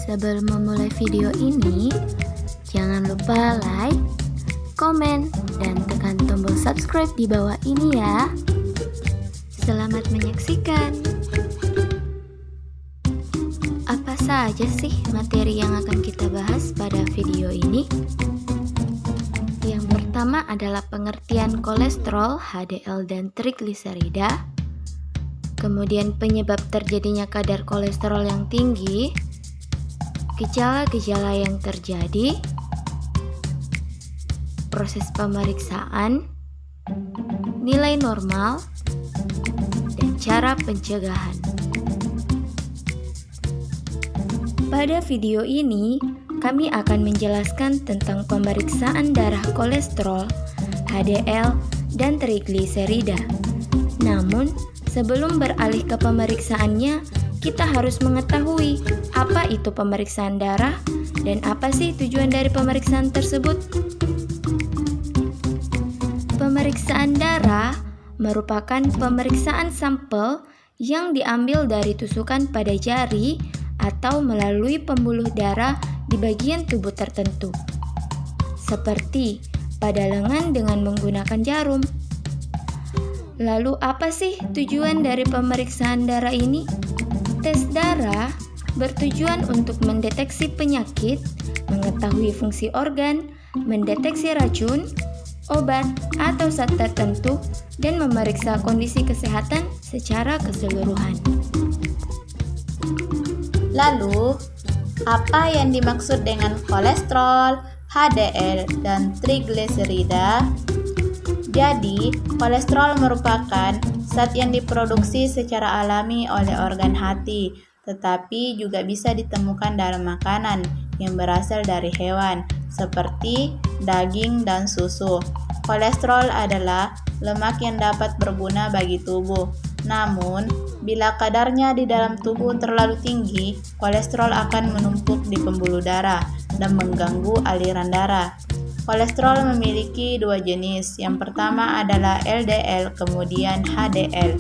Sebelum memulai video ini, jangan lupa like, komen, dan tekan tombol subscribe di bawah ini ya. Selamat menyaksikan. Apa saja sih materi yang akan kita bahas pada video ini? Yang pertama adalah pengertian kolesterol, HDL, dan trigliserida. Kemudian penyebab terjadinya kadar kolesterol yang tinggi, gejala-gejala yang terjadi, proses pemeriksaan, nilai normal, dan cara pencegahan. Pada video ini, kami akan menjelaskan tentang pemeriksaan darah kolesterol, HDL, dan trigliserida. Namun, sebelum beralih ke pemeriksaannya, kita harus mengetahui apa itu pemeriksaan darah dan apa sih tujuan dari pemeriksaan tersebut. Pemeriksaan darah merupakan pemeriksaan sampel yang diambil dari tusukan pada jari atau melalui pembuluh darah di bagian tubuh tertentu, seperti pada lengan dengan menggunakan jarum. Lalu apa sih tujuan dari pemeriksaan darah ini? Tes darah bertujuan untuk mendeteksi penyakit, mengetahui fungsi organ, mendeteksi racun, obat, atau zat tertentu, dan memeriksa kondisi kesehatan secara keseluruhan. Lalu, apa yang dimaksud dengan kolesterol, HDL, dan trigliserida? Jadi, kolesterol merupakan zat yang diproduksi secara alami oleh organ hati, tetapi juga bisa ditemukan dalam makanan yang berasal dari hewan, seperti daging dan susu. Kolesterol adalah lemak yang dapat berguna bagi tubuh. Namun, bila kadarnya di dalam tubuh terlalu tinggi, kolesterol akan menumpuk di pembuluh darah dan mengganggu aliran darah. Kolesterol memiliki dua jenis. Yang pertama adalah LDL, kemudian HDL,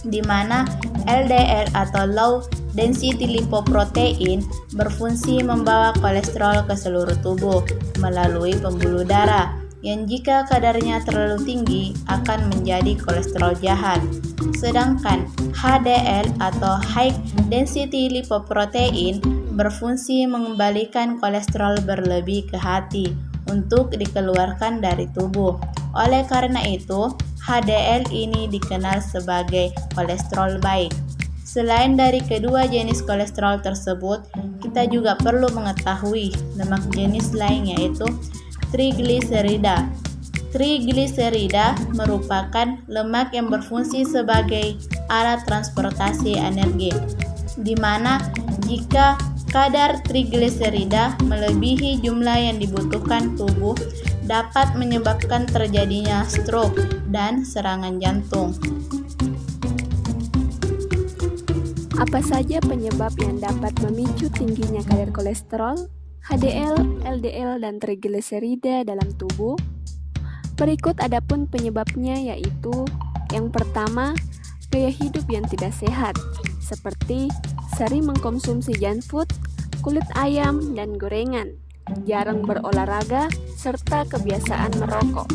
di mana LDL atau low density lipoprotein berfungsi membawa kolesterol ke seluruh tubuh melalui pembuluh darah, yang jika kadarnya terlalu tinggi akan menjadi kolesterol jahat. Sedangkan HDL atau high density lipoprotein berfungsi mengembalikan kolesterol berlebih ke hati untuk dikeluarkan dari tubuh. Oleh karena itu, HDL ini dikenal sebagai kolesterol baik. Selain dari kedua jenis kolesterol tersebut, kita juga perlu mengetahui lemak jenis lain, yaitu trigliserida. Trigliserida merupakan lemak yang berfungsi sebagai alat transportasi energi, di mana jika kadar trigliserida melebihi jumlah yang dibutuhkan tubuh, dapat menyebabkan terjadinya stroke dan serangan jantung. Apa saja penyebab yang dapat memicu tingginya kadar kolesterol, HDL, LDL, dan trigliserida dalam tubuh? Berikut adapun penyebabnya, yaitu yang pertama, gaya hidup yang tidak sehat, seperti sering mengkonsumsi junk food, kulit ayam, dan gorengan, jarang berolahraga, serta kebiasaan merokok.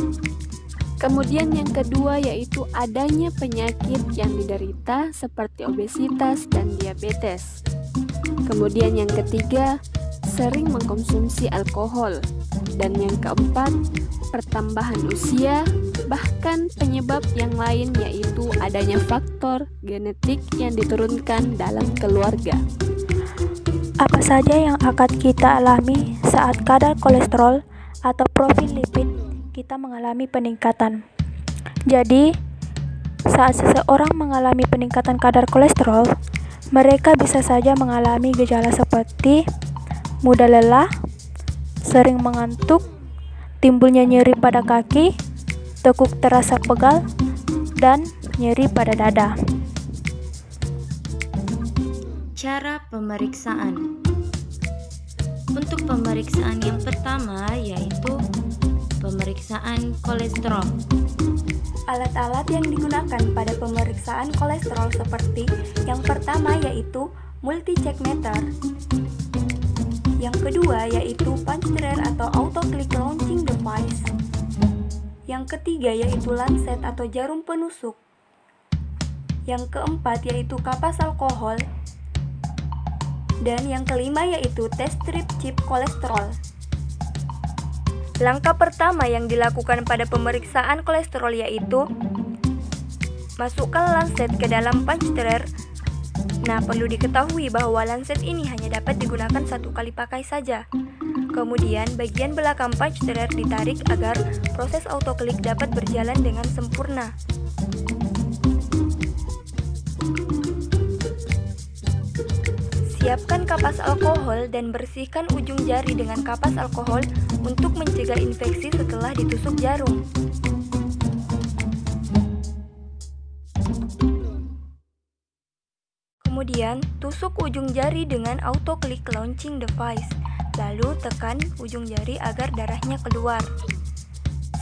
Kemudian yang kedua yaitu adanya penyakit yang diderita seperti obesitas dan diabetes. Kemudian yang ketiga, sering mengkonsumsi alkohol. Dan yang keempat, pertambahan usia, bahkan penyebab yang lain yaitu adanya faktor genetik yang diturunkan dalam keluarga. Apa saja yang akan kita alami saat kadar kolesterol atau profil lipid kita mengalami peningkatan? Jadi, saat seseorang mengalami peningkatan kadar kolesterol, mereka bisa saja mengalami gejala seperti mudah lelah, sering mengantuk, timbulnya nyeri pada kaki, tekuk terasa pegal, dan nyeri pada dada. Cara pemeriksaan. Untuk pemeriksaan yang pertama yaitu pemeriksaan kolesterol. Alat-alat yang digunakan pada pemeriksaan kolesterol seperti yang pertama yaitu multi-check meter. Yang kedua yaitu punch drawer atau auto click launching device. Yang ketiga yaitu lancet atau jarum penusuk. Yang keempat yaitu kapas alkohol. Dan yang kelima yaitu test strip chip kolesterol. Langkah pertama yang dilakukan pada pemeriksaan kolesterol yaitu masukkan lancet ke dalam punch drawer. Nah, perlu diketahui bahwa lancet ini hanya dapat digunakan satu kali pakai saja. Kemudian, bagian belakang punch drawer ditarik agar proses autoklik dapat berjalan dengan sempurna. Siapkan kapas alkohol dan bersihkan ujung jari dengan kapas alkohol untuk mencegah infeksi setelah ditusuk jarum. Kemudian, tusuk ujung jari dengan auto click launching device, lalu tekan ujung jari agar darahnya keluar.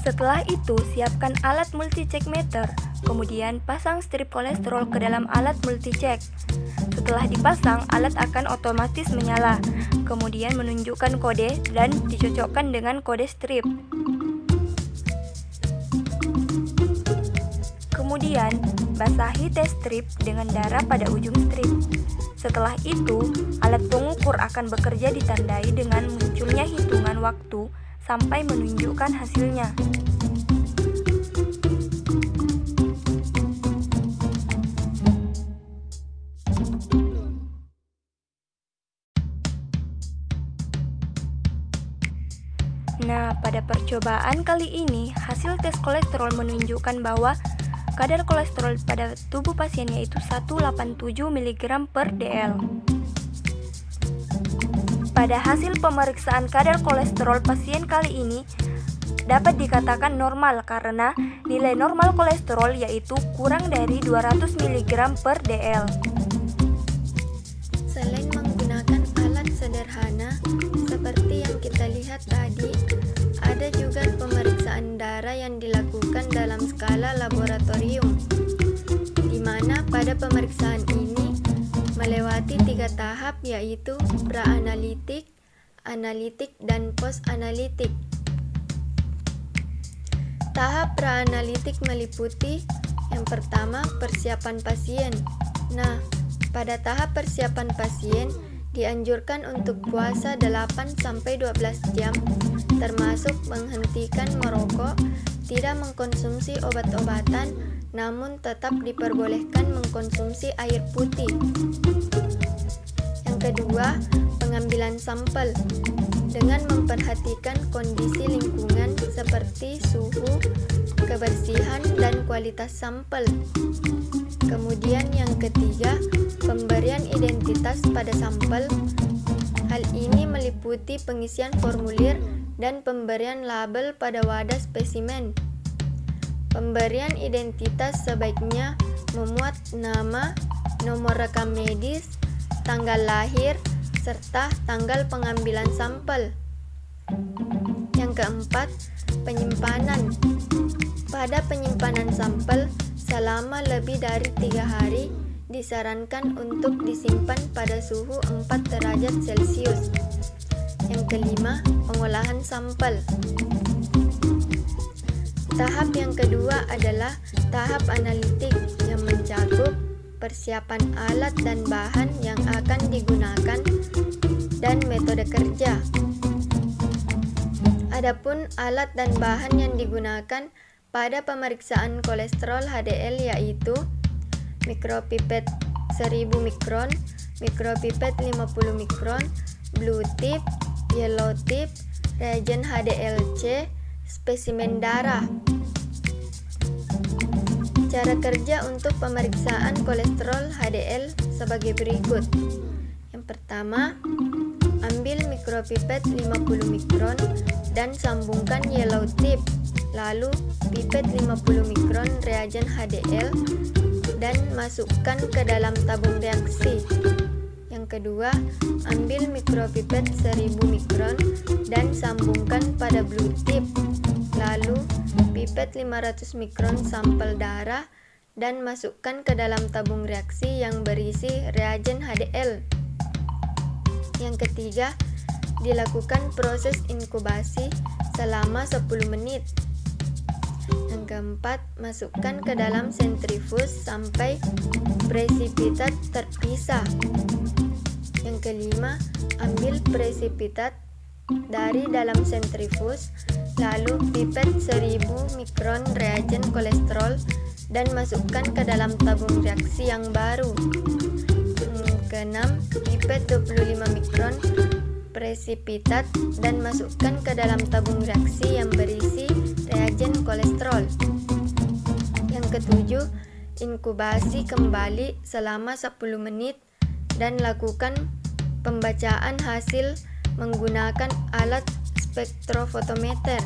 Setelah itu, siapkan alat multi-check meter, kemudian pasang strip kolesterol ke dalam alat multi-check. Setelah dipasang, alat akan otomatis menyala, kemudian menunjukkan kode dan dicocokkan dengan kode strip. Kemudian, basahi test strip dengan darah pada ujung strip. Setelah itu, alat pengukur akan bekerja ditandai dengan munculnya hitungan waktu sampai menunjukkan hasilnya. Nah, pada percobaan kali ini, hasil tes kolesterol menunjukkan bahwa kadar kolesterol pada tubuh pasien yaitu 187 mg per dl. Pada hasil pemeriksaan kadar kolesterol pasien kali ini dapat dikatakan normal karena nilai normal kolesterol yaitu kurang dari 200 mg per dl. Selain menggunakan alat sederhana seperti yang kita lihat tadi, ada juga pemeriksaan darah yang dilakukan dalam skala laboratorium, di mana pada pemeriksaan ini melewati 3 tahap yaitu pra-analitik, analitik, dan post-analitik. Tahap pra-analitik meliputi yang pertama persiapan pasien. Nah, pada tahap persiapan pasien dianjurkan untuk puasa 8-12 jam, termasuk menghentikan merokok, tidak mengkonsumsi obat-obatan, namun tetap diperbolehkan mengkonsumsi air putih. Yang kedua, pengambilan sampel dengan memperhatikan kondisi lingkungan seperti suhu, kebersihan, dan kualitas sampel. Kemudian yang ketiga, pemberian identitas pada sampel. Hal ini meliputi pengisian formulir dan pemberian label pada wadah spesimen. Pemberian identitas sebaiknya memuat nama, nomor rekam medis, tanggal lahir, serta tanggal pengambilan sampel. Yang keempat, penyimpanan. Pada penyimpanan sampel selama lebih dari 3 hari disarankan untuk disimpan pada suhu 4 derajat Celcius. Yang kelima, pengolahan sampel. Tahap yang kedua adalah tahap analitik yang mencakup persiapan alat dan bahan yang akan digunakan dan metode kerja. Adapun alat dan bahan yang digunakan pada pemeriksaan kolesterol HDL yaitu mikropipet 1000 mikron, mikropipet 50 mikron, blue tip, yellow tip, reagen HDLC, spesimen darah. Cara kerja untuk pemeriksaan kolesterol HDL sebagai berikut. Yang pertama, ambil mikropipet 50 mikron dan sambungkan yellow tip, lalu pipet 50 mikron reagen HDL dan masukkan ke dalam tabung reaksi. Yang kedua, ambil mikropipet 1000 mikron dan sambungkan pada blue tip, lalu pipet 500 mikron sampel darah dan masukkan ke dalam tabung reaksi yang berisi reagen HDL. Yang ketiga, dilakukan proses inkubasi selama 10 menit. Yang keempat, masukkan ke dalam sentrifus sampai presipitat terpisah. Yang kelima, ambil presipitat dari dalam sentrifus, lalu pipet 1000 mikron reagen kolesterol dan masukkan ke dalam tabung reaksi yang baru. Keenam, pipet 25 mikron presipitat dan masukkan ke dalam tabung reaksi yang berisi reagen kolesterol. Yang ketujuh, inkubasi kembali selama 10 menit dan lakukan pembacaan hasil menggunakan alat spektrofotometer.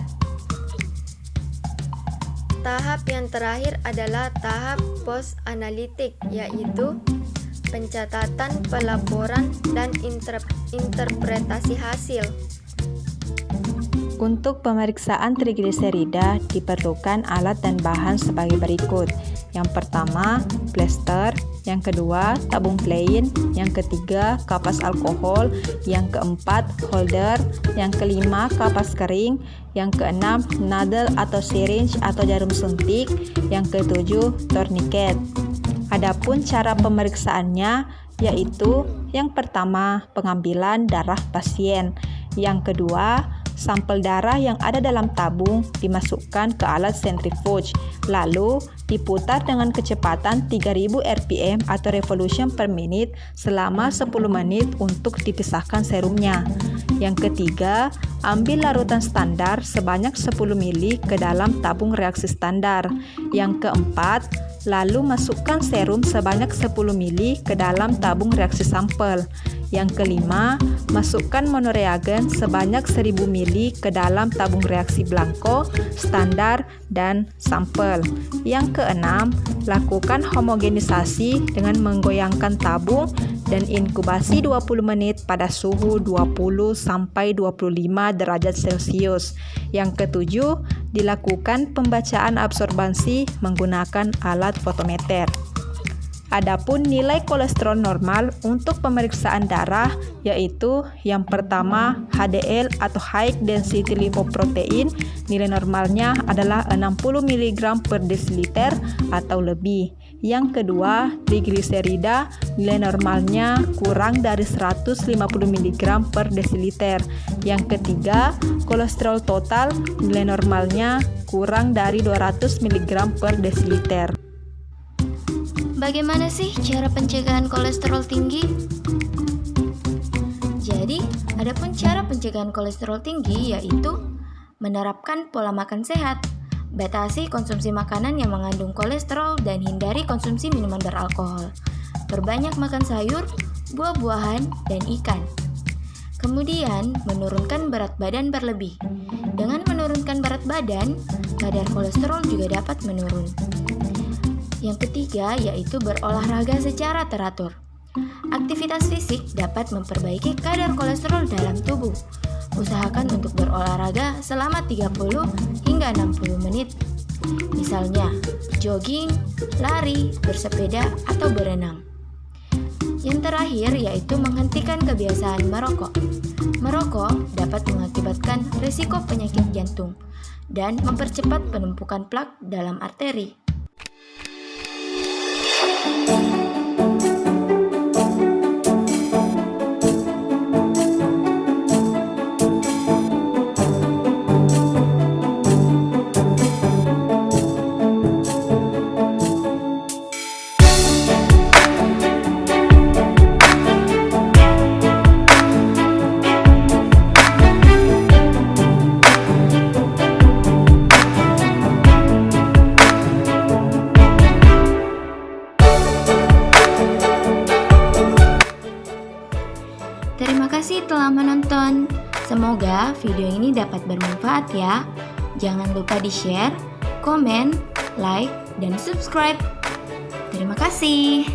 Tahap yang terakhir adalah tahap post-analitik, yaitu pencatatan, pelaporan, dan interpretasi hasil. Untuk pemeriksaan trigliserida diperlukan alat dan bahan sebagai berikut. Yang pertama, plaster, yang kedua, tabung plain, yang ketiga, kapas alkohol, yang keempat, holder, yang kelima, kapas kering, yang keenam, needle atau syringe atau jarum suntik, yang ketujuh, tourniquet. Adapun cara pemeriksaannya yaitu yang pertama, pengambilan darah pasien, yang kedua, sampel darah yang ada dalam tabung dimasukkan ke alat sentrifuge, lalu diputar dengan kecepatan 3000 rpm atau revolution per minute selama 10 menit untuk dipisahkan serumnya. Yang ketiga, ambil larutan standar sebanyak 10 ml ke dalam tabung reaksi standar. Yang keempat, lalu masukkan serum sebanyak 10 ml ke dalam tabung reaksi sampel. Yang kelima, masukkan monoreagen sebanyak 1000 ml ke dalam tabung reaksi blanko, standar, dan sampel. Yang keenam, lakukan homogenisasi dengan menggoyangkan tabung dan inkubasi 20 menit pada suhu 20 sampai 25 derajat Celcius. Yang ketujuh, dilakukan pembacaan absorbansi menggunakan alat fotometer. Adapun nilai kolesterol normal untuk pemeriksaan darah yaitu yang pertama HDL atau High Density Lipoprotein, nilai normalnya adalah 60 mg per desiliter atau lebih. Yang kedua, trigliserida, nilai normalnya kurang dari 150 mg per desiliter. Yang ketiga, kolesterol total, nilai normalnya kurang dari 200 mg per desiliter. Bagaimana sih cara pencegahan kolesterol tinggi? Jadi, adapun cara pencegahan kolesterol tinggi yaitu menerapkan pola makan sehat, batasi konsumsi makanan yang mengandung kolesterol dan hindari konsumsi minuman beralkohol. Perbanyak makan sayur, buah-buahan, dan ikan. Kemudian, menurunkan berat badan berlebih. Dengan menurunkan berat badan, kadar kolesterol juga dapat menurun. Yang ketiga yaitu berolahraga secara teratur. Aktivitas fisik dapat memperbaiki kadar kolesterol dalam tubuh. Usahakan untuk berolahraga selama 30 hingga 60 menit. Misalnya, jogging, lari, bersepeda, atau berenang. Yang terakhir yaitu menghentikan kebiasaan merokok. Merokok dapat mengakibatkan risiko penyakit jantung dan mempercepat penumpukan plak dalam arteri. Terima kasih telah menonton. Semoga video ini dapat bermanfaat ya. Jangan lupa di-share, komen, like, dan subscribe. Terima kasih.